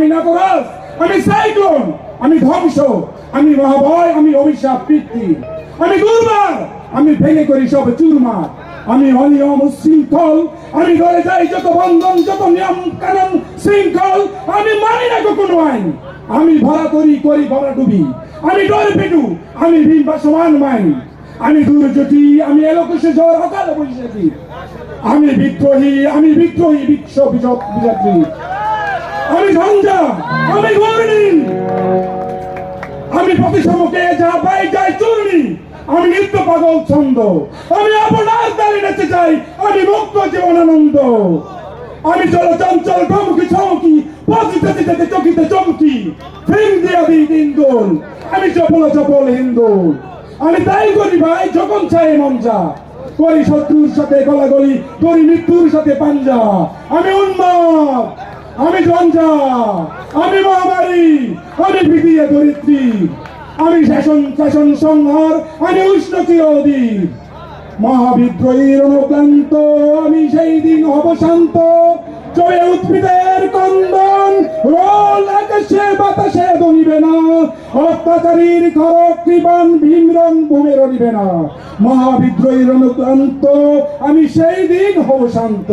আমি নাকরাস, আমি সাইক্লোন, আমি ধ্বংস, আমি মহাভয়, আমি অভিশাপ বৃত্তি, আমি দুর্বার, আমি ভেঙে করি সব চুরমার, আমি অনিয়ম উশৃঙ্খল, আমি ধরে যাই যত বন্ধন, যত নিয়ম কানুন শৃঙ্খল, আমি মানি না কোনো আইন, আমি ভরা করি ভরা ডুবি, আমি ডর পেটু, আমি ভীম বা সমান মাইন, আমি দুর্যোগী, আমি এলোকেশে ঝড় অকাল বৈশাখী, আমি বিদ্রোহী বিশ্ব বিজাত্রী, আমি ঝঞ্ঝা, আমি ঘূর্ণি, আমি প্রতিসমকে যা পাই যাই চূর্ণি, আমি নিত্য পাগল ছন্দ, আমি আপনার দ্বারে নেচে চাই, আমি মুক্ত জীবনানন্দ, আমি চঞ্চল ঠমকি ছমকি, পথিতে যেতে চকিতে চমকি, ফিং দিয়া দিই দিন দোল, আমি চপল হিন্দোল, আমি তাই করি ভাই যখন চাই মন যা, করি শত্রুর সাথে গলাগলি, করি মৃত্যুর সাথে পাঞ্জা, আমি উন্মাদ, আমি ঝঞ্ঝা, আমি মহামারী, আমি ভীতিয়ে দরিদ্রী, আমি শাসন সংহার, আমি উষ্ণ চিরদিন, মহাবিদ্রোহীর অনুক্লান্ত, আমি সেই দিন হব শান্ত, চলে উদ্ভিদের কন্দন, রোল আকাশে বাতাসে দনিবে না, অত্যাচারীর খড়গ কৃপান ভীমরং ভূমে রনিবে না, মহাবিদ্রোহীর অনুক্লান্ত, আমি সেই দিন হব শান্ত।